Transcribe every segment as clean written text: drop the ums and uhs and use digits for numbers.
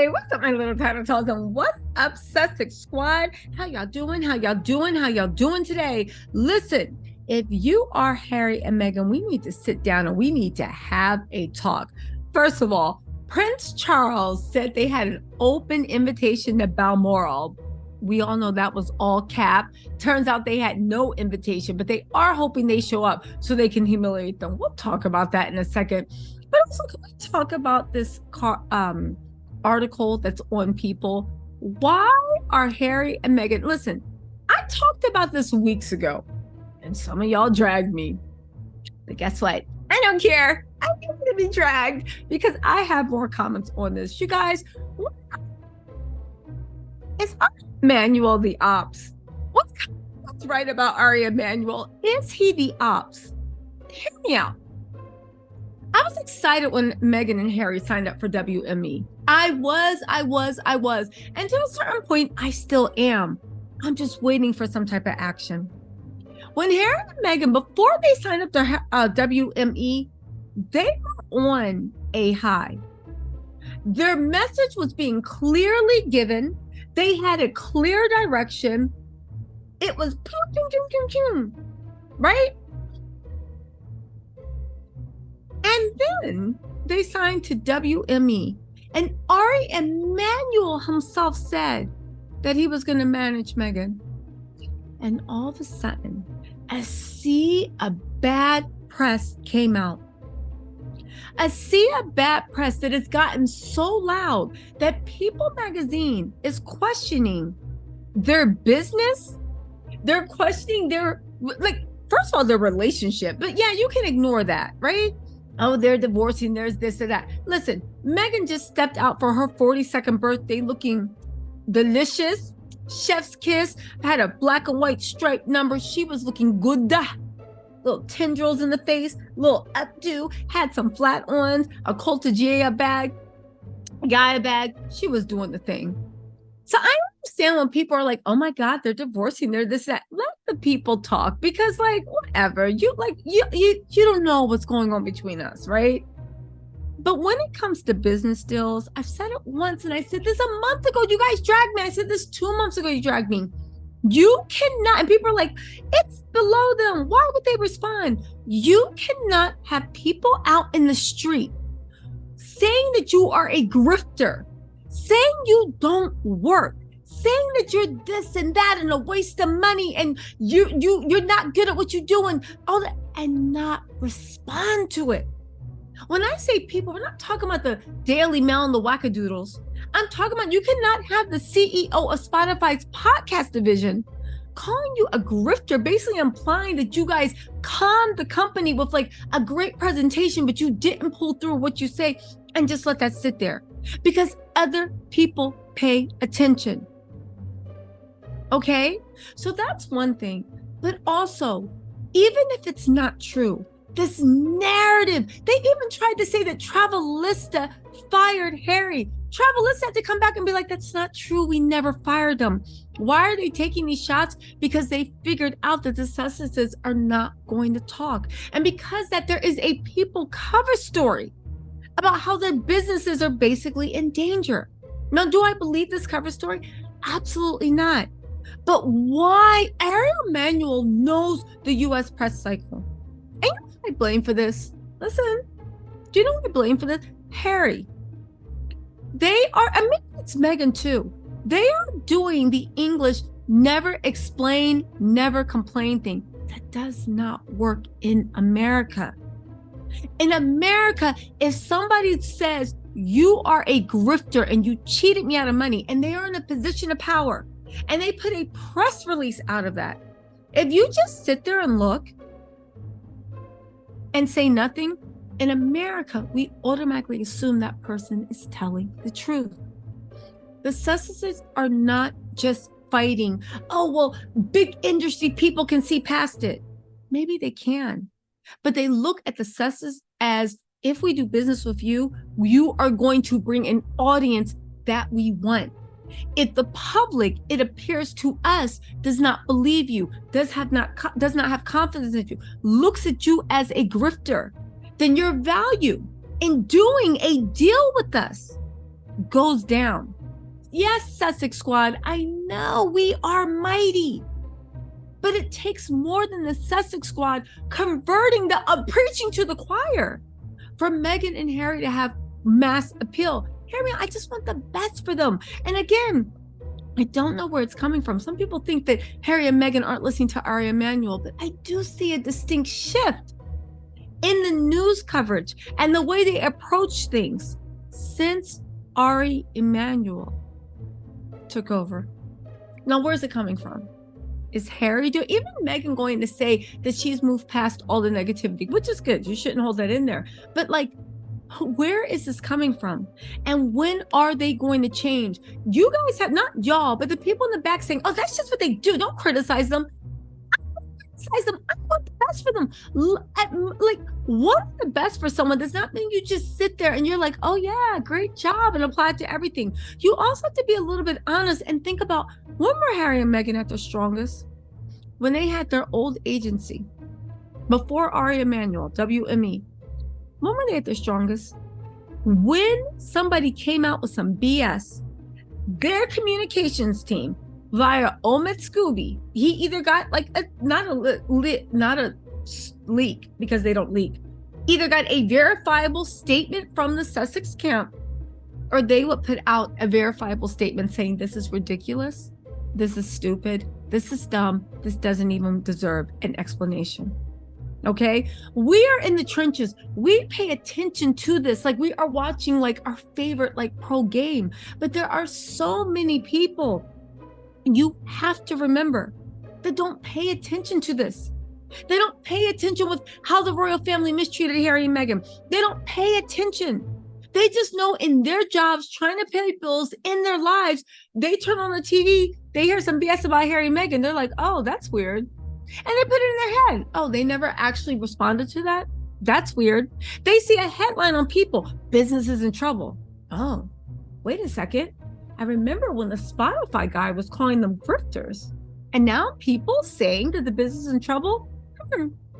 Hey, what's up, my little title tells them? What's up, Sussex Squad? How y'all doing? How y'all doing? How y'all doing today? Listen, if you are Harry and Meghan, we need to sit down and we need to have a talk. First of all, Prince Charles said they had an open invitation to Balmoral. We all know that was all cap. Turns out they had no invitation, but they are hoping they show up so they can humiliate them. We'll talk about that in a second. But also, can we talk about this article that's on People? Why are Harry and Meghan? Listen, I talked about this weeks ago, and some of y'all dragged me. But guess what? I don't care. I need to be dragged because I have more comments on this. You guys, is Emmanuel the ops? What's right about Ari Emanuel? Is he the ops? Hear me out. I was excited when Meghan and Harry signed up for WME. I was. And to a certain point, I still am. I'm just waiting for some type of action. When Harry and Meghan, before they signed up to WME, they were on a high. Their message was being clearly given. They had a clear direction. It was right? And then they signed to WME. And Ari Emanuel himself said that he was going to manage Meghan. And all of a sudden, a sea of bad press came out. A sea of bad press that has gotten so loud that People magazine is questioning their business. They're questioning their, first of all, their relationship. But yeah, you can ignore that, right? Oh, they're divorcing, there's this or that. Listen, Meghan just stepped out for her 42nd birthday looking delicious. Chef's kiss, had a black and white striped number. She was looking good. Little tendrils in the face, little updo, had some flat ons, a Gaia bag. She was doing the thing. So I understand when people are like, oh my God, they're divorcing, they're this, that. Let the people talk, because whatever, you don't know what's going on between us, right? But when it comes to business deals, I've said it once and I said this a month ago, you guys dragged me. I said this 2 months ago, you dragged me. You cannot, and people are like, it's below them. Why would they respond? You cannot have people out in the street saying that you are a grifter, saying you don't work, saying that you're this and that and a waste of money and you're not good at what you do and all that, and not respond to it. When I say people, we're not talking about the Daily Mail and the wackadoodles. I'm talking about you cannot have the CEO of Spotify's podcast division calling you a grifter, basically implying that you guys calmed the company with a great presentation, but you didn't pull through what you say and just let that sit there because other people pay attention. Okay? So that's one thing. But also, even if it's not true, this narrative, they even tried to say that Travelista fired Harry. Travelista had to come back and be like, that's not true. We never fired them. Why are they taking these shots? Because they figured out that the Sussexes are not going to talk. And because that there is a People cover story about how their businesses are basically in danger. Now, do I believe this cover story? Absolutely not. But why? Ari Emanuel knows the U.S. press cycle. And you know who I blame for this? Listen, do you know who I blame for this? Harry. They are, I mean, it's Meghan too. They are doing the English never explain, never complain thing. That does not work in America. In America, if somebody says you are a grifter and you cheated me out of money and they are in a position of power and they put a press release out of that, if you just sit there and look and say nothing, in America, we automatically assume that person is telling the truth. The Sussexes are not just fighting. Oh, well, big industry people can see past it. Maybe they can. But they look at the Sussexes as, if we do business with you, you are going to bring an audience that we want. If the public, it appears to us, does not believe you, does not have confidence in you, looks at you as a grifter, then your value in doing a deal with us goes down. Yes, Sussex Squad, I know we are mighty, but it takes more than the Sussex Squad converting preaching to the choir for Meghan and Harry to have mass appeal. Hear me, I just want the best for them. And again, I don't know where it's coming from. Some people think that Harry and Meghan aren't listening to Ari Emanuel, but I do see a distinct shift in the news coverage and the way they approach things since Ari Emanuel took over. Now, where's it coming from? Is Harry doing, even Meghan going to say that she's moved past all the negativity, which is good. You shouldn't hold that in there. But like, where is this coming from? And when are they going to change? You guys have, not y'all, but the people in the back saying, oh, that's just what they do. Don't criticize them. Criticize them. I want the best for them. Like, what's the best for someone does not mean you just sit there and you're like, oh yeah, great job, and apply it to everything. You also have to be a little bit honest and think about, when were Harry and Meghan at their strongest? When they had their old agency, before Ari Emanuel, WME. When were they at their strongest? When somebody came out with some BS, their communications team via Omid Scooby, he either got like not a leak, because they don't leak, either got a verifiable statement from the Sussex camp, or they would put out a verifiable statement saying this is ridiculous, this is stupid, this is dumb, this doesn't even deserve an explanation. Okay, we are in the trenches. We pay attention to this like we are watching like our favorite like pro game. But there are so many people, you have to remember, that don't pay attention to this. They don't pay attention with how the royal family mistreated Harry and Meghan. They don't pay attention. They just know in their jobs, trying to pay bills in their lives, they turn on the TV, they hear some BS about Harry and Meghan. They're like, oh, that's weird. And they put it in their head. Oh, they never actually responded to that? That's weird. They see a headline on People, business is in trouble. Oh, wait a second. I remember when the Spotify guy was calling them grifters. And now People saying that the business is in trouble?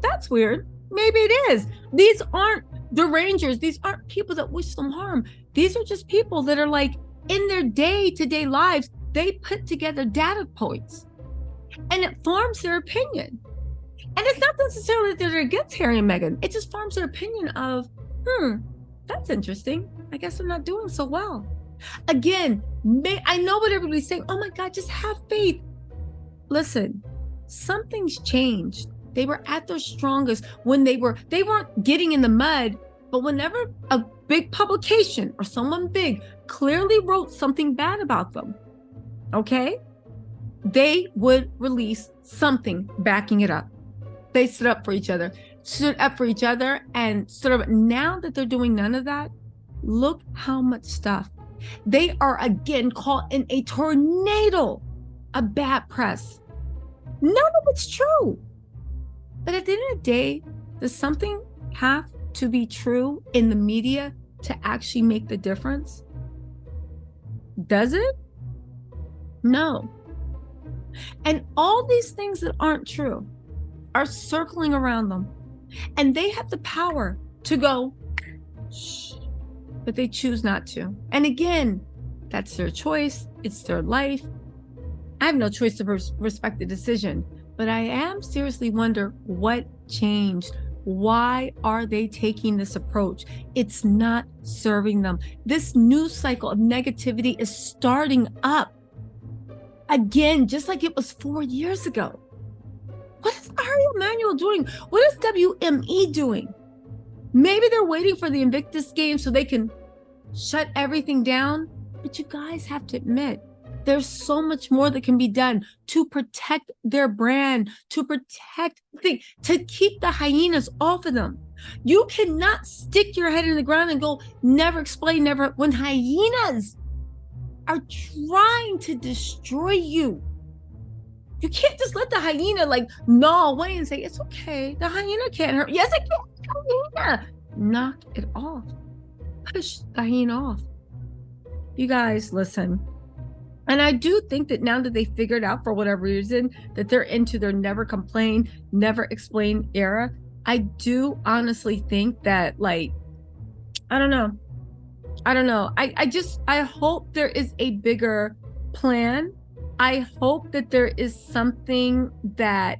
That's weird. Maybe it is. These aren't derangers. These aren't people that wish them harm. These are just people that are like, in their day-to-day lives, they put together data points. And it forms their opinion. And it's not necessarily that they're against Harry and Meghan. It just forms their opinion of, that's interesting. I guess I'm not doing so well. Again, I know what everybody's saying. Oh my God, just have faith. Listen, something's changed. They were at their strongest when they weren't getting in the mud, but whenever a big publication or someone big clearly wrote something bad about them, okay? They would release something backing it up. They stood up for each other, and sort of, now that they're doing none of that, look how much stuff. They are again caught in a tornado of bad press. None of it's true. But at the end of the day, does something have to be true in the media to actually make the difference? Does it? No. And all these things that aren't true are circling around them. And they have the power to go, shh, but they choose not to. And again, that's their choice. It's their life. I have no choice to respect the decision. But I am seriously wonder what changed. Why are they taking this approach? It's not serving them. This news cycle of negativity is starting up. Again, just like it was 4 years ago. What is Ari Emanuel doing? What is WME doing? Maybe they're waiting for the Invictus game so they can shut everything down. But you guys have to admit, there's so much more that can be done to protect their brand, to keep the hyenas off of them. You cannot stick your head in the ground and go, never explain, never, when hyenas are trying to destroy you. You can't just let the hyena like gnaw away and say, it's okay, the hyena can't hurt. Yes, it can. Hyena. Knock it off. Push the hyena off. You guys, listen. And I do think that now that they figured out, for whatever reason, that they're into their never complain, never explain era, I do honestly think that, like, I don't know. I don't know. I hope there is a bigger plan. I hope that there is something that,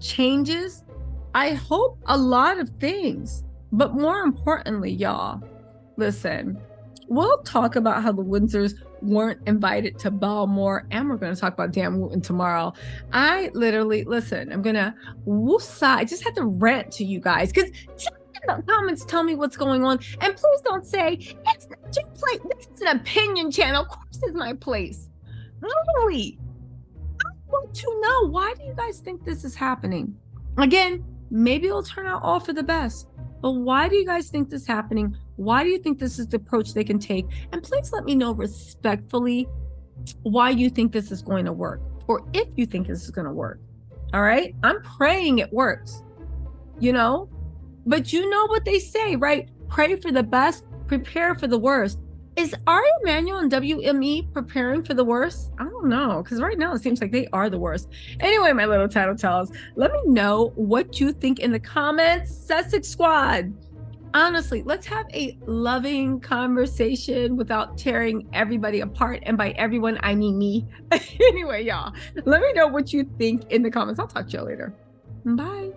changes. I hope a lot of things. But more importantly, y'all, listen, we'll talk about how the Windsors weren't invited to Balmore, and we're going to talk about Dan Wooten tomorrow. I literally, listen, I'm going to woosah. I just had to rant to you guys because in the comments tell me what's going on. And please don't say, it's not your place. This is an opinion channel. Of course it's my place. Really? I want to know, why do you guys think this is happening? Again, maybe it'll turn out all for the best. But why do you guys think this is happening? Why do you think this is the approach they can take? And please let me know respectfully why you think this is going to work, or if you think this is going to work. All right? I'm praying it works, But you know what they say, right? Pray for the best, prepare for the worst. Is Ari Emanuel and WME preparing for the worst? I don't know, because right now it seems like they are the worst. Anyway, my little tattletales, let me know what you think in the comments. Sussex Squad, honestly, let's have a loving conversation without tearing everybody apart. And by everyone, I mean me. Anyway, y'all, let me know what you think in the comments. I'll talk to you later. Bye.